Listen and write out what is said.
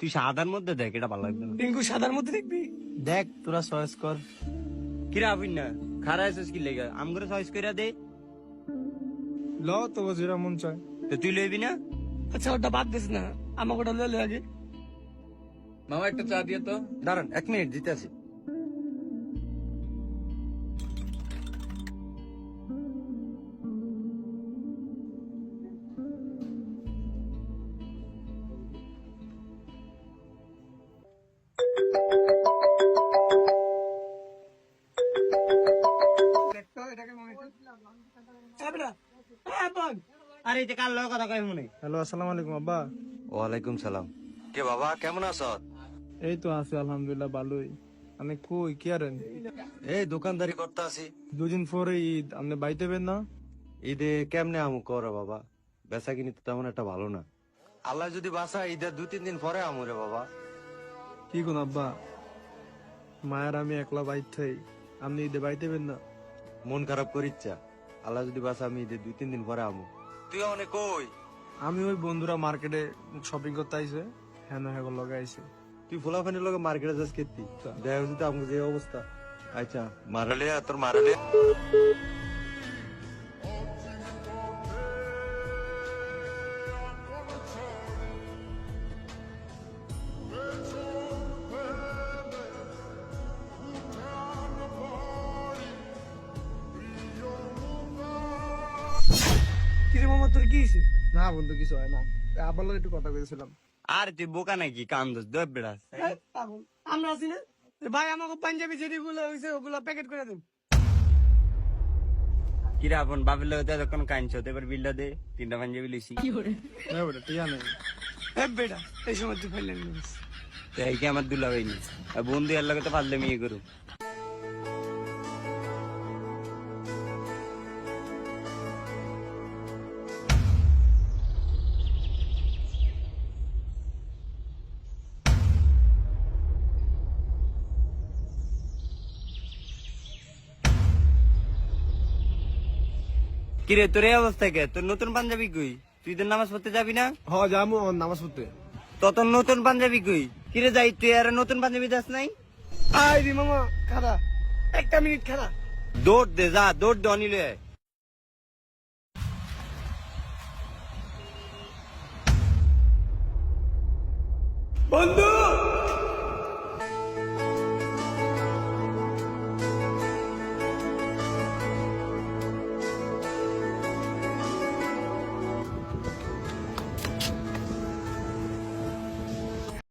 তুই সাদার মধ্যে দেখ, এটা ভালো লাগবে না। টিঙ্কু সাদার মধ্যে দেখবি? দেখ তোরা চয়েস কর। কিরা আবিন না খারা আছিস কি লেগা? আমগরে চয়েস কইরা দে। ল তো যেটা মন চায়। তো তুই লইবি না? আচ্ছা ওটা বাদ দিস না, আমাকে ওটা লইলে আগে। মামা একটা চা দিয়ে তো। দাঁড়ান 1 মিনিট দিতে আসি। আরে এটা কার লগে কথা কই মনে? হ্যালো, আসসালামু আলাইকুম আব্বা। ওয়ালাইকুম সালাম। কে বাবা কেমন আছো? এই তো আছি আলহামদুলিল্লাহ ভালোই। আমি কই কি আরেন? এই দোকানদারি করতে আসি। দুদিন পরে ঈদ, আপনি বাইতে বেন না? ঈদে কেমনে আমু করো বাবা, বেচা কিনি তো তেমন একটা ভালো না। আল্লাহ যদি বাসা ঈদের 2-3 দিন পরে আমু রে বাবা। কি কোন আব্বা, মায়ের আমি একলা বাইতে, আপনি ঈদে বাইতে বেন না? মন খারাপ করিচ্ছা, আল্লাহ যদি বাসা আমি ঈদের 2-3 দিন পরে আমু। তুই অনেক কই? আমি ওই বন্ধুরা মার্কেটে শপিং করতে আইছে, হ্যাঁ হ্যাঁ লগে আইছে। তুই ফুলাফানির লগে মার্কেটে যাস কেতি দেখা হচ্ছে তো আমাকে যে অবস্থা। আচ্ছা মারালে তোর মারালে কিরে মামা তোর কি হয়েছে? না বন্ধু কিছু হয় না, আবার লগে একটু কথা কইছিলাম। আর তুই বোকা নাকি কান্দস দব বেড়াস? পাগল, আমরা আছি না? ভাই আমাকে পাঞ্জাবি যেগুলো হয়েছে ওগুলো প্যাকেট করে দিন। কিরা আপন বাপের লগে তো এতক্ষণ কাঁদছ, এবার বিলটা দে। 3টা পাঞ্জাবি লইছি। হ্যাঁ বেটা টিয়া নেই। হ্যাঁ বেটা, এই সময় তুই ফেললেন তো এই কি আমার দুলা হয়নি? আর বন্ধু এর লগে তো পারলে মেয়ে করু। কিরে তোর এই অবস্থা কে? তোর নতুন পাঞ্জাবি কই? তুই তো নামাজ পড়তে যাবি না? হ যামু নামাজ পড়তে। তো তোর নতুন পাঞ্জাবি কই? কিরে যাই তুই আর নতুন পাঞ্জাবি দাস নাই? আই রে মামা খারা, 1 মিনিট খারা। দৌড় দে, যা দৌড় দে অনিলে। বন্ধু